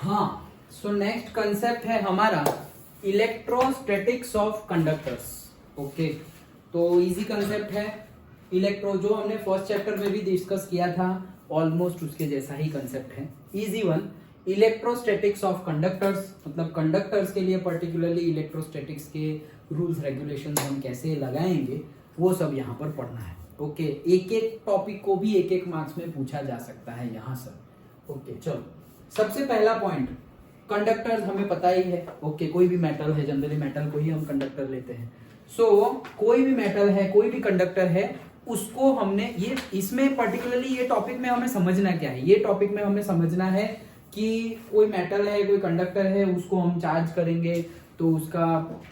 हाँ, so next concept है हमारा इलेक्ट्रोस्टैटिक्स ऑफ कंडक्टर्स। ओके, तो इजी कंसेप्ट है। इलेक्ट्रो जो हमने फर्स्ट चैप्टर में भी डिस्कस किया था, ऑलमोस्ट उसके जैसा ही कंसेप्ट है, easy one. Electrostatics of conductors मतलब कंडक्टर्स के लिए पर्टिकुलरली इलेक्ट्रोस्टैटिक्स के रूल्स रेगुलेशंस हम कैसे लगाएंगे वो सब यहाँ पर पढ़ना है। ओके, एक एक टॉपिक को भी एक एक मार्क्स में पूछा जा सकता है यहाँ से। ओके, चलो सबसे पहला पॉइंट, कंडक्टर्स हमें पता ही है। ओके, कोई भी मेटल है, जनरली मेटल को ही हम कंडक्टर लेते हैं। सो कोई भी मेटल है, कोई भी कंडक्टर है, उसको हमने ये इसमें पर्टिकुलरली ये टॉपिक में हमें समझना क्या है, ये टॉपिक में हमें समझना है कि कोई मेटल है, कोई कंडक्टर है, उसको हम चार्ज करेंगे तो उसका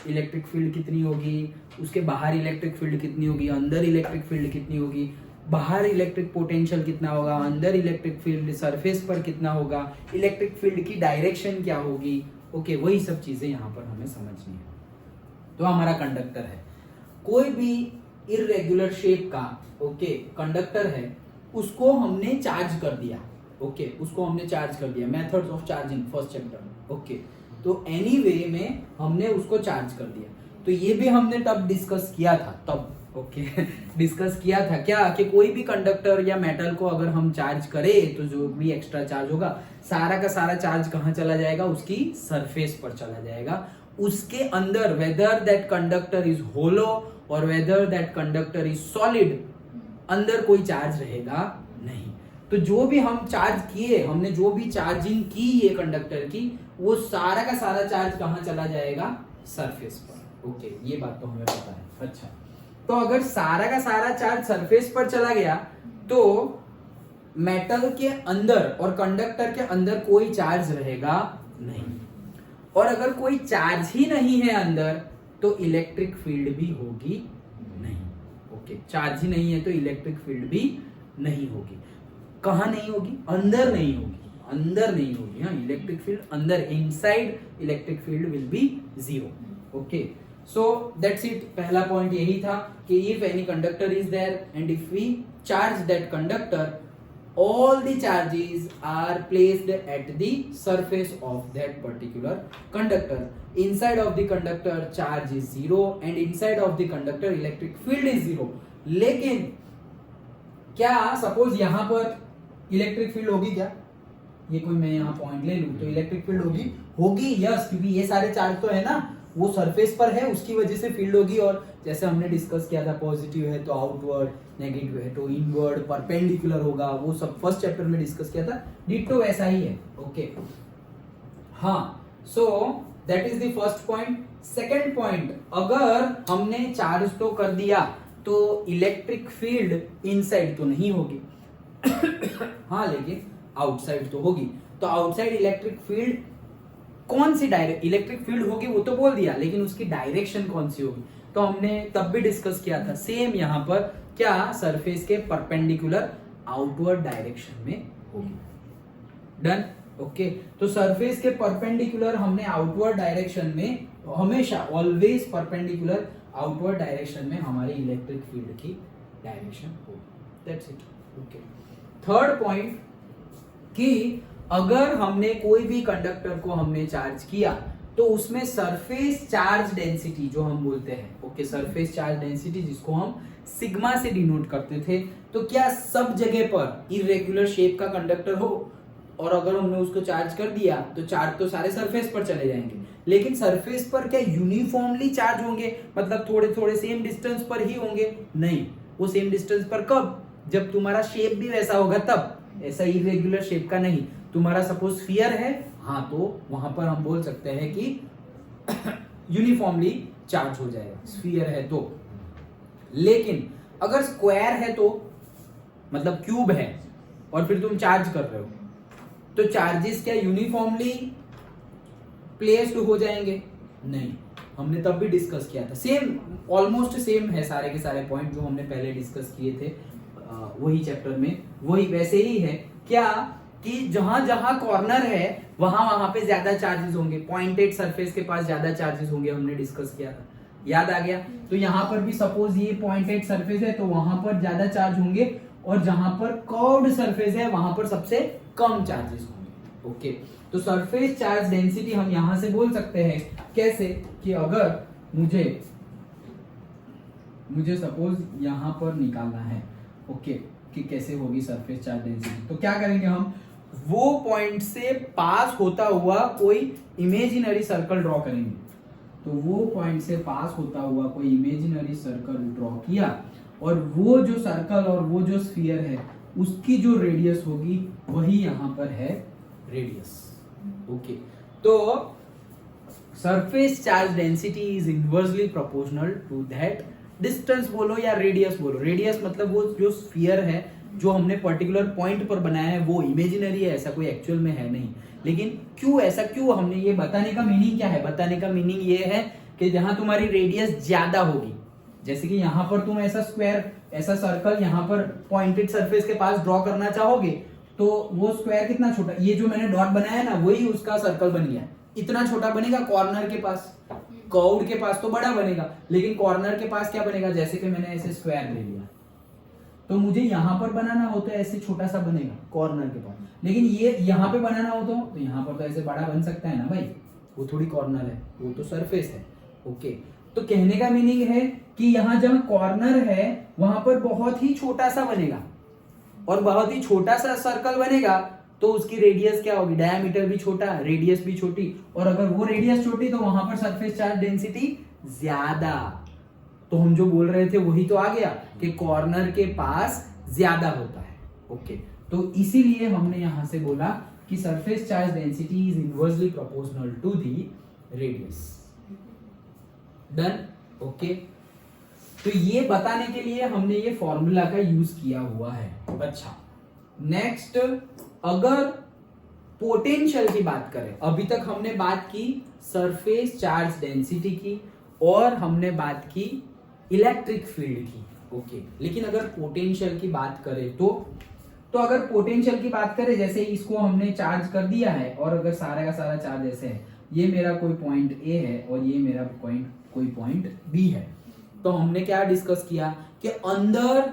इलेक्ट्रिक फील्ड कितनी होगी, उसके बाहर इलेक्ट्रिक फील्ड कितनी होगी, अंदर इलेक्ट्रिक फील्ड कितनी होगी, बाहर इलेक्ट्रिक पोटेंशियल कितना होगा, अंदर इलेक्ट्रिक फील्ड सरफेस पर कितना होगा, इलेक्ट्रिक फील्ड की डायरेक्शन क्या होगी। ओके, वही सब चीजें यहाँ पर हमें समझनी है। तो हमारा कंडक्टर है, कोई भी इररेगुलर शेप का ओके कंडक्टर है, उसको हमने चार्ज कर दिया। ओके, उसको हमने चार्ज कर दिया, methods of charging first chapter. Okay, तो एनी वे में हमने उसको चार्ज कर दिया। तो ये भी हमने तब डिस्कस किया था, तब ओके डिस्कस किया था क्या कि कोई भी कंडक्टर या मेटल को अगर हम चार्ज करें तो जो भी एक्स्ट्रा चार्ज होगा सारा का सारा चार्ज कहाँ चला जाएगा, उसकी सरफेस पर चला जाएगा। उसके अंदर वेदर दैट कंडक्टर इज होलो और whether that conductor is solid, अंदर कोई चार्ज रहेगा नहीं। तो जो भी हम चार्ज किए, हमने जो भी चार्जिंग की ये कंडक्टर की, वो सारा का सारा चार्ज कहाँ चला जाएगा, सरफेस पर। ओके, ये बात तो हमें पता है। अच्छा, तो अगर सारा का सारा चार्ज सरफेस पर चला गया तो मेटल के अंदर और कंडक्टर के अंदर कोई चार्ज रहेगा नहीं, और अगर कोई चार्ज ही नहीं है अंदर तो इलेक्ट्रिक फील्ड भी होगी नहीं। ओके, चार्ज ही नहीं है तो इलेक्ट्रिक फील्ड भी नहीं होगी। कहां नहीं होगी, अंदर नहीं होगी, अंदर नहीं होगी। हाँ, इलेक्ट्रिक फील्ड अंदर, inside electric field will be zero. Okay, so that's it. पहला पॉइंट यही था कि if any conductor is there and if we charge that conductor, all the charges are placed at the surface of that particular conductor. Inside of the conductor charge is zero and inside of the conductor electric field is zero. लेकिन क्या suppose यहां पर electric field होगी क्या, ये कोई मैं यहाँ पॉइंट ले लूं तो इलेक्ट्रिक फील्ड होगी, होगी यस, क्योंकि ये सारे चार्ज तो है ना, वो सरफेस पर है, उसकी वजह से फील्ड होगी। और जैसे हमने डिस्कस किया था, पॉजिटिव है तो आउटवर्ड, नेगेटिव है तो इनवर्ड, परपेंडिकुलर होगा, वो सब फर्स्ट चैप्टर में डिस्कस किया था। डिट्टो वैसा ही है। ओके, हाँ, सो that is the first point. Second point, अगर हमने चार्ज तो कर दिया तो इलेक्ट्रिक फील्ड इनसाइड तो नहीं होगी हाँ, लेकिन आउटसाइड तो होगी। तो आउटसाइड इलेक्ट्रिक फील्ड कौन सी इलेक्ट्रिक फील्ड होगी वो तो बोल दिया, लेकिन उसकी डायरेक्शन कौन सी होगी तो हमने तब भी डिस्कस किया था। सेम यहाँ पर क्या, सरफेस के परपेंडिकुलर आउटवर्ड डायरेक्शन में होगी। डन। ओके, तो सरफेस के परपेंडिकुलर हमने आउटवर्ड डायरेक्शन में, हमेशा ऑलवेज परपेंडिकुलर आउटवर्ड डायरेक्शन में हमारी इलेक्ट्रिक फील्ड की डायरेक्शन होगी। That's it. Okay, third point कि अगर हमने कोई भी कंडक्टर को हमने चार्ज किया तो उसमें सरफेस चार्ज डेंसिटी जो हम बोलते हैं, ओके, सरफेस चार्ज डेंसिटी जिसको हम सिग्मा से डिनोट करते थे, तो क्या सब जगह पर इरेगुलर शेप का कंडक्टर हो और अगर हमने उसको चार्ज कर दिया तो चार्ज तो सारे सरफेस पर चले जाएंगे, लेकिन सरफेस पर क्या यूनिफॉर्मली चार्ज होंगे, मतलब थोड़े थोड़े सेम डिस्टेंस पर ही होंगे? नहीं, वो सेम डिस्टेंस पर कब, जब तुम्हारा शेप भी वैसा होगा तब, ऐसा इरेगुलर शेप का नहीं। तुम्हारा सपोज स्फीयर है, हाँ, तो वहां पर हम बोल सकते हैं कि यूनिफॉर्मली चार्ज हो जाएगा, स्फीयर है तो। लेकिन अगर स्क्वायर है तो, मतलब क्यूब है और फिर तुम चार्ज कर रहे हो, तो चार्जेस क्या यूनिफॉर्मली प्लेस्ड हो जाएंगे? नहीं, हमने तब भी डिस्कस किया था। सेम, ऑलमोस्ट सेम है सारे के सारे पॉइंट जो हमने पहले डिस्कस किए थे वही चैप्टर में, वही वैसे ही है। क्या कि जहां जहां कॉर्नर है वहां वहां पे ज्यादा चार्जेस होंगे, पॉइंटेड सरफेस के पास ज्यादा चार्जेस होंगे, हमने डिस्कस किया था, याद आ गया? तो यहाँ पर भी सपोज ये पॉइंटेड सरफेस है तो वहां पर ज्यादा चार्ज होंगे, और जहां पर कर्व्ड सरफेस है वहां पर सबसे कम चार्जेस होंगे। ओके, तो सरफेस चार्ज डेंसिटी हम यहां से बोल सकते हैं कैसे कि अगर मुझे सपोज यहां पर निकालना है, ओके, कि कैसे होगी सरफेस चार्ज डेंसिटी, तो क्या करेंगे हम, वो पॉइंट से पास होता हुआ कोई इमेजिनरी सर्कल ड्रॉ करेंगे। तो वो पॉइंट से पास होता हुआ कोई इमेजिनरी सर्कल ड्रॉ किया, और वो जो सर्कल और वो जो स्फीयर है उसकी जो रेडियस होगी वही यहां पर है रेडियस। ओके, तो surface charge density is inversely proportional to that distance बोलो या रेडियस बोलो। रेडियस मतलब वो जो स्फीयर है जो हमने पर्टिकुलर पॉइंट पर बनाया है वो इमेजिनरी है, ऐसा कोई एक्चुअल में है नहीं। लेकिन क्यों ऐसा क्यों, हमने ये बताने का मीनिंग क्या है, बताने का मीनिंग ये है कि जहां तुम्हारी रेडियस ज्यादा होगी, जैसे कि यहां पर तुम ऐसा स्क्वायर, ऐसा सर्कल यहां पर पॉइंटेड सरफेस के पास ड्रॉ करना चाहोगे, तो वो स्क्वायर कितना छोटा, ये जो मैंने डॉट बनाया ना वही उसका सर्कल बन गया, इतना छोटा बनेगा। कॉर्नर के पास, कर्व्ड के पास तो बड़ा बनेगा, लेकिन कॉर्नर के पास क्या बनेगा, जैसे कि मैंने ऐसे स्क्वायर ले लिया, तो मुझे यहां पर बनाना हो तो ऐसे छोटा सा बनेगा कॉर्नर के पास, लेकिन ये यहां पे बनाना हो तो यहां पर तो ऐसे बड़ा बन सकता है ना भाई, वो थोड़ी कॉर्नर है, वो तो सरफेस है। ओके, तो कहने का मीनिंग है कि यहां जहां कॉर्नर है वहां पर बहुत ही छोटा सा बनेगा, और बहुत ही छोटा सा सर्कल बनेगा तो उसकी रेडियस क्या होगी, डायमीटर भी छोटा, रेडियस भी छोटी, और अगर वो रेडियस छोटी तो वहां पर सरफेस चार्ज डेंसिटी ज्यादा। तो हम जो बोल रहे थे वही तो आ गया कि कॉर्नर के पास ज्यादा होता है। ओके, तो इसीलिए हमने यहां से बोला कि surface charge density is inversely proportional to the radius. Done. Okay, तो ये बताने के लिए हमने ये फॉर्मूला का यूज किया हुआ है। अच्छा, नेक्स्ट, अगर पोटेंशियल की बात करें, अभी तक हमने बात की सरफेस चार्ज डेंसिटी की और हमने बात की इलेक्ट्रिक फील्ड की। ओके, लेकिन अगर पोटेंशियल की बात करें तो अगर पोटेंशियल की बात करें, जैसे इसको हमने चार्ज कर दिया है और अगर सारा का सारा चार्ज ऐसे है, ये मेरा कोई पॉइंट ए है और ये मेरा कोई पॉइंट बी है, तो हमने क्या डिस्कस किया कि अंदर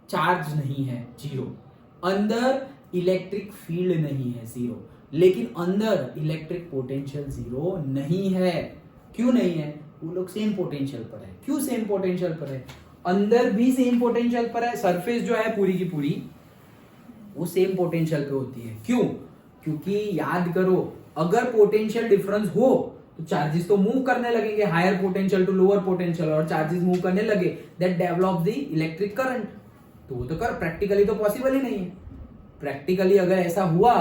चार्ज नहीं है, जीरो, अंदर इलेक्ट्रिक फील्ड नहीं है, जीरो, लेकिन अंदर इलेक्ट्रिक पोटेंशियल जीरो नहीं है। क्यों नहीं है, वो लोग सेम पोटेंशियल पर है। क्यों सेम पोटेंशियल पर है, अंदर भी सेम पोटेंशियल पर है, सरफेस जो है पूरी की पूरी वो सेम पोटेंशियल पे होती है। क्यों, क्योंकि याद करो, अगर पोटेंशियल डिफरेंस हो तो चार्जेस तो मूव करने लगेंगे, higher potential to lower potential, और चार्जेस मूव करने लगे that develop the electric current. तो वो तो प्रैक्टिकली तो पॉसिबल ही नहीं है। प्रैक्टिकली अगर ऐसा हुआ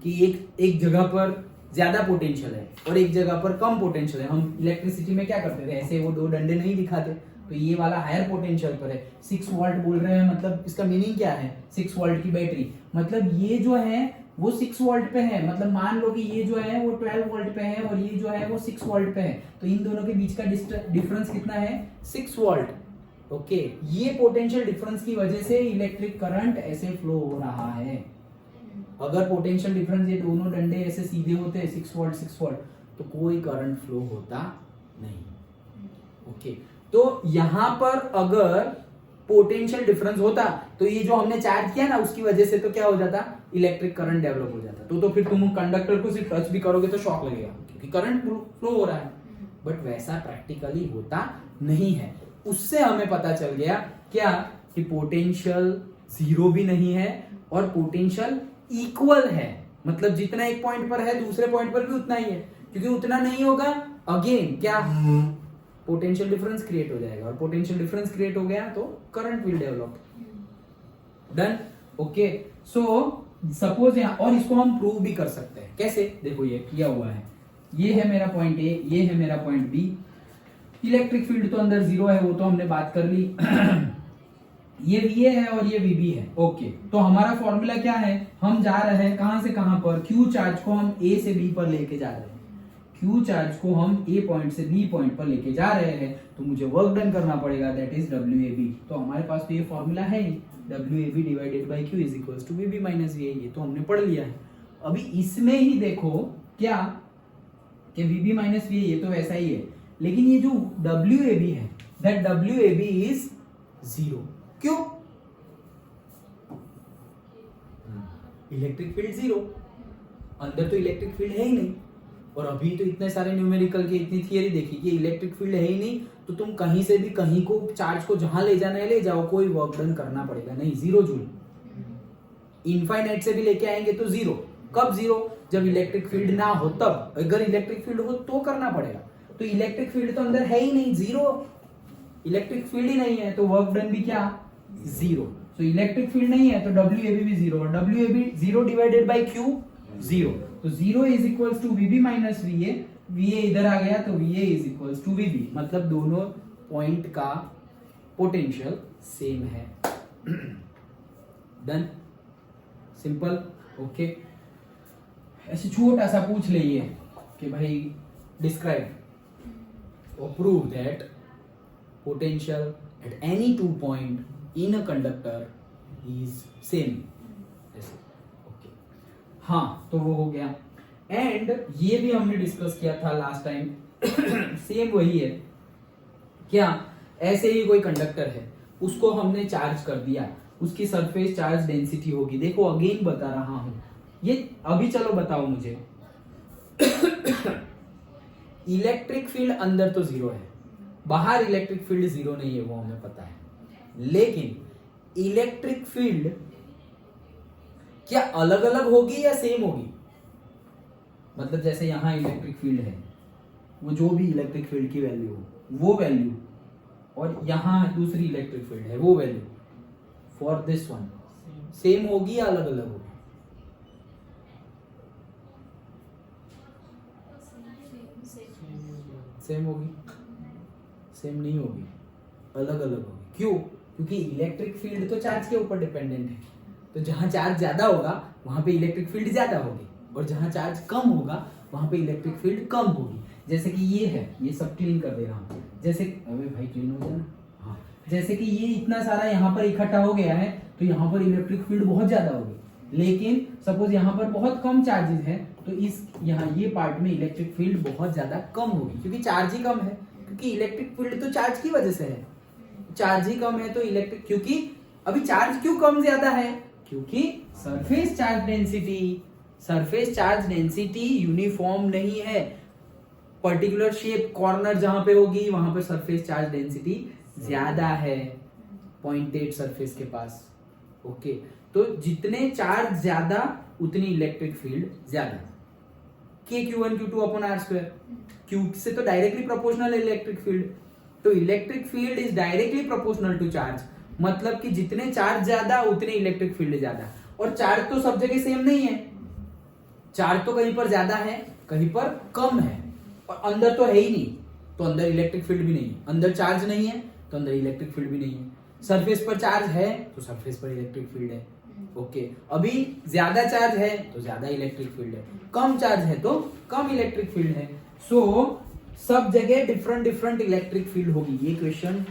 कि एक जगह पर ज्यादा पोटेंशियल है और एक जगह पर कम पोटेंशियल है, हम इलेक्ट्रिसिटी में क्या करते थे, ऐसे वो दो डंडे नहीं दिखाते, तो ये वाला हायर पोटेंशियल पर है, 6 वोल्ट बोल रहे हैं, मतलब इसका मीनिंग क्या है, 6 वोल्ट की बैटरी, मतलब ये जो है वो 6 वोल्ट पे है, मतलब मान लो कि ये जो है वो 12 वोल्ट पे है और ये जो है वो 6 वोल्ट पे है, तो इन दोनों के बीच का डिफरेंस कितना है, 6 वोल्ट। ओके, ये पोटेंशियल डिफरेंस की वजह से इलेक्ट्रिक करंट ऐसे फ्लो हो रहा है। अगर पोटेंशियल डिफरेंस ये दोनों डंडे ऐसे सीधे होते हैं 6 वोल्ट 6 वोल्ट, तो कोई करंट फ्लो होता नहीं। ओके, तो यहां पर अगर पोटेंशियल डिफरेंस होता तो ये जो हमने चार्ज किया ना उसकी वजह से तो क्या हो जाता, इलेक्ट्रिक करंट डेवलप हो जाता, तो फिर तुम कंडक्टर को सिर्फ टच भी करोगे तो शॉक लगेगा क्योंकि करंट फ्लो हो रहा है। बट वैसा प्रैक्टिकली होता नहीं है। उससे हमें पता चल गया क्या, कि पोटेंशियल जीरो भी नहीं है और पोटेंशियल इक्वल है, मतलब जितना एक पॉइंट पर है दूसरे पॉइंट पर भी उतना ही है, क्योंकि उतना नहीं होगा अगेन क्या, पोटेंशियल डिफरेंस क्रिएट हो जाएगा, और पोटेंशियल डिफरेंस क्रिएट हो गया तो current will develop. Done. Okay, so suppose यहाँ, और इसको हम प्रूव भी कर सकते हैं, कैसे, देखो ये किया हुआ है, ये है मेरा पॉइंट ए, ये है मेरा पॉइंट बी, इलेक्ट्रिक फील्ड तो अंदर जीरो है, वो तो हमने बात कर ली ये VA है और ये VB है। ओके, तो हमारा फॉर्मूला क्या है, हम जा रहे हैं कहां से कहां पर, Q चार्ज को हम A से B पर लेके जा रहे हैं, Q चार्ज को हम A पॉइंट से B पॉइंट पर लेके जा रहे हैं, तो मुझे वर्क डन करना पड़ेगा, दैट इज WAB। तो हमारे पास तो ये फॉर्मूला है ही, WAB divided by Q is equals to VB minus VA, ये तो हमने पढ़ लिया है। अभी इसमें ही देखो क्या कि VB माइनस VA ये तो वैसा ही है, लेकिन ये जो WAB है, दैट WAB इज जीरो। क्यों, इलेक्ट्रिक फील्ड जीरो, अंदर तो इलेक्ट्रिक फील्ड है ही नहीं। और अभी तो इतने सारे न्यूमेरिकल के इतनी थियरी देखी कि इलेक्ट्रिक फील्ड है ही नहीं, तो तुम कहीं से भी कहीं को चार्ज को जहां ले जाना है ले जाओ, कोई वर्क डन करना पड़ेगा नहीं, 0 जूल। इनफाइनाइट से भी लेके आएंगे तो 0। कब 0? जब इलेक्ट्रिक फील्ड ना हो तब। अगर इलेक्ट्रिक फील्ड हो तो करना पड़ेगा। तो इलेक्ट्रिक फील्ड तो अंदर है ही नहीं, 0। इलेक्ट्रिक फील्ड ही नहीं है तो वर्क डन भी क्या? 0। तो इलेक्ट्रिक फील्ड नहीं है तो WAB भी 0, और WAB 0 डिवाइडेड बाय Q 0। तो 0 is equals to VB minus VA। VA इधर आ गया तो VA is equals to VB, मतलब दोनों पॉइंट का पोटेंशियल सेम है। Done, simple. ओके, ऐसे छोटा सा पूछ लिए कि भाई डिस्क्राइब और prove that potential at any 2 point in a conductor is same. Okay, हाँ, तो वो हो गया। एंड ये भी हमने डिस्कस किया था लास्ट टाइम। सेम वही है क्या? ऐसे ही कोई कंडक्टर है, उसको हमने चार्ज कर दिया, उसकी सरफेस चार्ज डेंसिटी होगी। देखो अगेन बता रहा हूं ये, अभी चलो बताओ मुझे। इलेक्ट्रिक फील्ड अंदर तो 0 है, बाहर इलेक्ट्रिक फील्ड 0 नहीं है, वो हमें पता है। लेकिन इलेक्ट्रिक फील्ड क्या अलग अलग होगी या सेम होगी? मतलब जैसे यहां इलेक्ट्रिक फील्ड है, वो जो भी इलेक्ट्रिक फील्ड की वैल्यू हो वो वैल्यू, और यहां दूसरी इलेक्ट्रिक फील्ड है वो value, for this one same होगी या अलग अलग होगी? सेम होगी? सेम नहीं होगी, अलग अलग होगी। क्यों? क्योंकि इलेक्ट्रिक फील्ड तो चार्ज के ऊपर डिपेंडेंट है, तो जहां चार्ज ज्यादा होगा वहां पे इलेक्ट्रिक फील्ड ज्यादा होगी, और जहां चार्ज कम होगा वहां पे इलेक्ट्रिक फील्ड कम होगी। जैसे कि ये है, ये सब क्लीन कर दे रहा हूं। जैसे अबे भाई क्लीन हो जाए ना। हाँ, जैसे कि ये इतना सारा यहाँ पर इकट्ठा हो गया है, तो यहाँ पर इलेक्ट्रिक फील्ड बहुत ज्यादा होगी। लेकिन सपोज यहाँ पर बहुत कम चार्जेस है, तो इस यहाँ ये पार्ट में इलेक्ट्रिक फील्ड बहुत ज्यादा कम होगी, क्योंकि चार्ज ही कम है। क्योंकि इलेक्ट्रिक फील्ड तो चार्ज की वजह से है, चार्ज ही कम है तो इलेक्ट्रिक, क्योंकि अभी चार्ज क्यों कम ज्यादा है? क्योंकि सरफेस चार्ज डेंसिटी यूनिफॉर्म नहीं है। पर्टिकुलर शेप कॉर्नर जहां पे होगी वहां पे सरफेस चार्ज डेंसिटी ज्यादा है, पॉइंटेड सरफेस के पास। ओके, तो जितने चार्ज ज्यादा उतनी इलेक्ट्रिक फील्ड ज्यादा। Q1 Q2 upon R²। Q से तो डायरेक्टली प्रोपोर्शनल है इलेक्ट्रिक फील्ड, तो electric field is directly proportional to charge. मतलब कि जितने चार्ज ज्यादा उतने इलेक्ट्रिक फील्ड ज्यादा। और चार्ज तो सब जगह सेम नहीं है, चार्ज तो कहीं पर ज्यादा है कहीं पर कम है, और अंदर तो है ही नहीं, तो अंदर इलेक्ट्रिक फील्ड भी नहीं है। अंदर चार्ज नहीं है तो अंदर इलेक्ट्रिक फील्ड भी नहीं है। सरफेस पर चार्ज है तो सरफेस पर इलेक्ट्रिक फील्ड है। ओके, अभी ज्यादा चार्ज है तो ज्यादा इलेक्ट्रिक फील्ड है, कम चार्ज है तो कम इलेक्ट्रिक फील्ड है। सो सब जगह डिफरेंट इलेक्ट्रिक फील्ड होगी। ये क्वेश्चन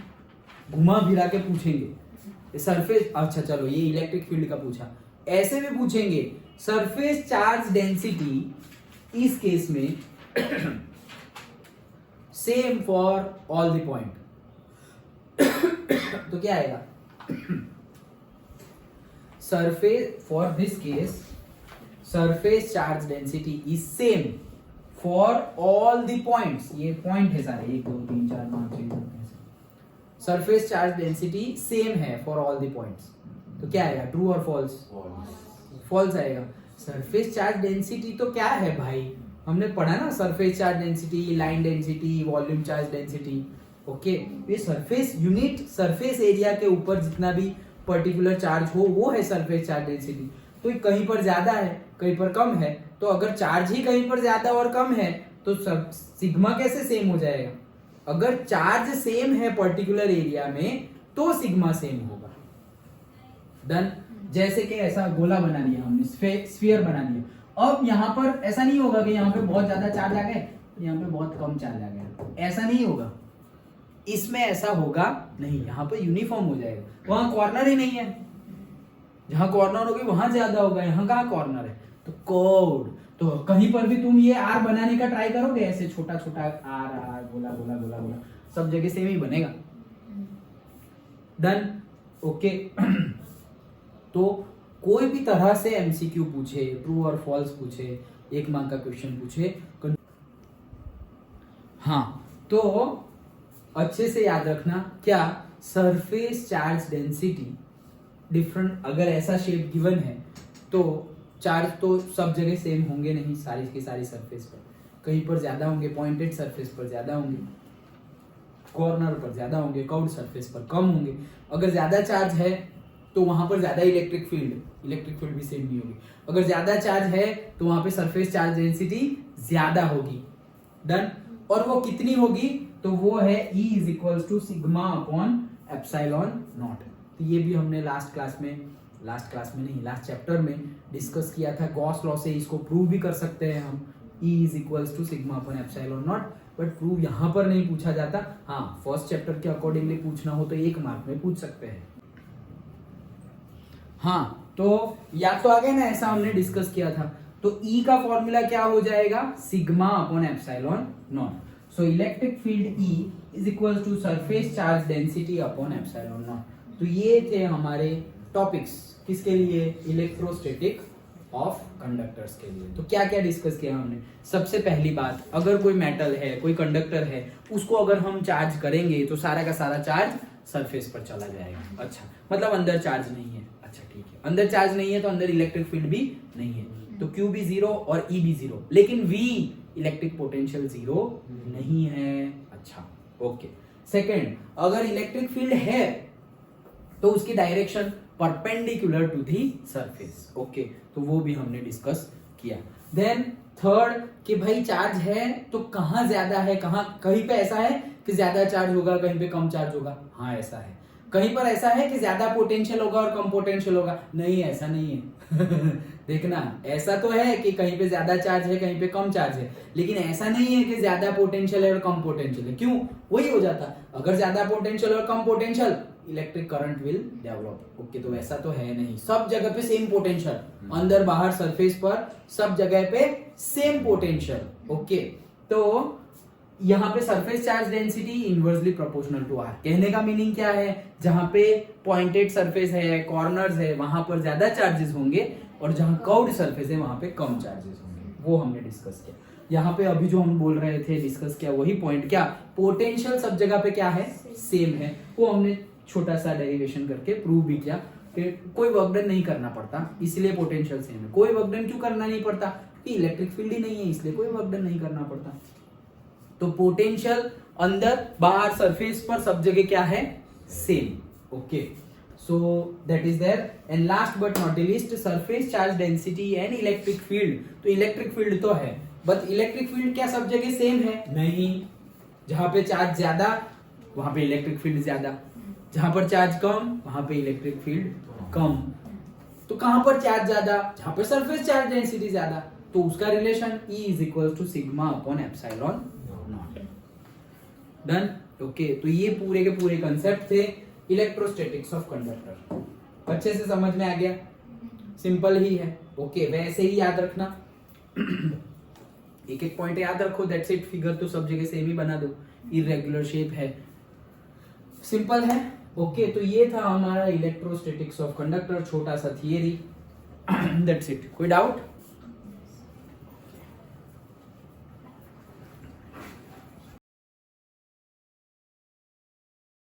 घुमा फिरा के पूछेंगे। सरफेस, अच्छा चलो ये इलेक्ट्रिक फील्ड का पूछा, ऐसे भी पूछेंगे सरफेस चार्ज डेंसिटी इस केस में same for all the point. तो क्या आएगा? Surface, for this case surface charge density is same for all the points. ये पॉइंट है सारे, 1 2 3 4 5 6 सरफेस चार्ज डेंसिटी सेम है फॉर ऑल द पॉइंट्स। तो क्या आएगा? ट्रू और फॉल्स? फॉल्स आएगा। सरफेस चार्ज डेंसिटी तो क्या है भाई, हमने पढ़ा ना, surface charge density, line density, volume charge density. Okay, ये सरफेस यूनिट, सरफेस एरिया के ऊपर जितना भी पर्टिकुलर चार्ज हो वो है सरफेस चार्ज डेंसिटी। तो कहीं पर ज्यादा है कहीं पर कम है, तो अगर चार्ज ही कहीं पर ज्यादा और कम है तो सिग्मा कैसे सेम हो जाएगा? अगर चार्ज सेम है पर्टिकुलर एरिया में तो सिग्मा सेम होगा। डन। जैसे कि ऐसा गोला बना लिया हमने, स्फीयर बना लिया। अब यहाँ पर ऐसा नहीं होगा कि यहाँ पे बहुत ज्यादा चार्ज आ गए यहाँ पे बहुत कम चार्ज आ गया, ऐसा नहीं होगा। इसमें ऐसा होगा नहीं, यहाँ पर यूनिफॉर्म हो जाएगा। वहां कॉर्नर ही नहीं है, जहां कॉर्नर होगी वहां ज्यादा होगा, यहाँ कहाँ कॉर्नर है? तो कोड, तो कहीं पर भी तुम ये आर बनाने का ट्राई करोगे, ऐसे छोटा छोटा आर आर गोला गोला गोला गोला, सब जगह सेम ही बनेगा। डन। ओके। तो कोई भी तरह से एमसीक्यू पूछे, ट्रू और फॉल्स पूछे, 1 मार्क का क्वेश्चन पूछे। हाँ, तो अच्छे से याद रखना, क्या सरफेस चार्ज डेंसिटी डिफरेंट, अगर ऐसा शेप गिवन है तो चार्ज तो सब जगह सेम होंगे नहीं, सारी की सारी सरफेस पर, कहीं पर ज्यादा होंगे, पॉइंटेड सरफेस पर ज्यादा होंगे, कॉर्नर पर ज्यादा होंगे, कर्व्ड सरफेस पर कम होंगे। अगर ज्यादा चार्ज है तो वहां पर ज्यादा इलेक्ट्रिक फील्ड भी सेम नहीं होगी। अगर ज्यादा चार्ज है तो वहां पे सरफेस चार्ज डेंसिटी ज्यादा होगी। डन। और वो कितनी होगी, तो वो है E is equal to sigma upon epsilon naught. तो ये भी हमने लास्ट चैप्टर में डिस्कस किया था। गॉस लॉ से इसको प्रूव भी कर सकते हैं हम, E is equal to sigma upon epsilon naught, but prove यहाँ पर नहीं पूछा जाता। हाँ, फर्स्ट चैप्टर के अकॉर्डिंगली पूछना हो तो 1 मार्क में पूछ सकते हैं। हाँ, तो याद तो आ गया ना, ऐसा हमने डिस्कस किया था। तो E का फॉर्मूला क्या हो जाएगा, sigma upon epsilon naught. So electric field E is equal to surface charge density upon epsilon naught. तो ये थे हमारे टॉपिक्स, किसके लिए, इलेक्ट्रोस्टैटिक ऑफ कंडक्टर्स के लिए। तो क्या क्या डिस्कस किया हमने। सबसे पहली बात, अगर कोई मेटल है, कोई कंडक्टर है, उसको अगर हम चार्ज करेंगे तो सारा का सारा चार्ज सरफेस पर चला जाएगा। अच्छा, मतलब अंदर चार्ज नहीं है। अच्छा ठीक है, अंदर चार्ज नहीं है तो अंदर इलेक्ट्रिक फील्ड भी नहीं है, तो Q भी 0 और E भी 0, लेकिन V इलेक्ट्रिक पोटेंशियल 0 नहीं है। अच्छा ओके। सेकेंड, अगर इलेक्ट्रिक फील्ड है तो उसकी direction perpendicular to the surface. Okay, तो वो भी हमने डिस्कस किया। देन थर्ड, कि भाई चार्ज है तो कहाँ ज्यादा है, कहीं पे ऐसा है कि ज्यादा चार्ज होगा, कहीं पे कम चार्ज होगा। हाँ ऐसा है। कहीं पर ऐसा है कि ज्यादा पोटेंशियल होगा और कम पोटेंशियल होगा। नहीं, ऐसा नहीं है। देखना, ऐसा तो है कि कहीं पे ज्यादा चार्ज है, कहीं पे कम चार्ज है, लेकिन ऐसा नहीं है कि ज्यादा पोटेंशियल है और कम पोटेंशियल है। क्यों? वही हो जाता, अगर ज्यादा पोटेंशियल और कम potential, electric current will develop. Okay, तो ऐसा तो है नहीं। सब जगह पे सेम पोटेंशियल, अंदर बाहर सरफेस पर सब जगह पे सेम पोटेंशियल। ओके, तो यहाँ पे surface charge density inversely proportional to R. कहने का मीनिंग क्या है, जहां पे पॉइंटेड सरफेस है, कॉर्नर्स है, वहां पर ज्यादा चार्जेस होंगे, और जहां कर्व्ड सरफेस है वहां पे कम चार्जेस होंगे। वो हमने डिस्कस किया। यहाँ पे अभी जो हम बोल रहे थे, डिस्कस किया, वही पॉइंट, क्या पोटेंशियल सब जगह पे क्या है, सेम है। वो हमने छोटा सा डेरिवेशन करके प्रूव भी किया कि कोई वर्कडन नहीं करना पड़ता, इसलिए पोटेंशियल सेम है। कोई वर्कडन क्यों करना नहीं पड़ता, कि इलेक्ट्रिक फील्ड ही नहीं है, इसलिए कोई वर्कडन नहीं करना पड़ता। तो पोटेंशियल अंदर बाहर सरफेस पर सब जगह क्या है, same. Okay, so that is there. And last but not least, surface charge density and electric field. तो इलेक्ट्रिक फील्ड तो है, बट इलेक्ट्रिक फील्ड क्या सब जगह सेम है? नहीं। जहां पे चार्ज ज्यादा वहां पे इलेक्ट्रिक फील्ड ज्यादा, जहां पर चार्ज कम वहां पे इलेक्ट्रिक फील्ड कम। तो कहां पर चार्ज ज्यादा? जहां पर सरफेस चार्ज डेंसिटी ज्यादा, तो उसका relation E is equal to sigma upon epsilon naught. Done. Okay, तो ये पूरे के पूरे कंसेप्ट थे इलेक्ट्रोस्टैटिक्स ऑफ कंडक्टर। अच्छे से समझ में आ गया? सिंपल ही है। ओके, वैसे ही याद रखना। एक एक पॉइंट याद रखो, दैट्स इट। फिगर तो सब जगह सेम ही बना दो, इरेगुलर शेप है, सिंपल है। ओके, तो ये था हमारा इलेक्ट्रोस्टैटिक्स ऑफ कंडक्टर, छोटा सा थियरी। That's it. कोई डाउट?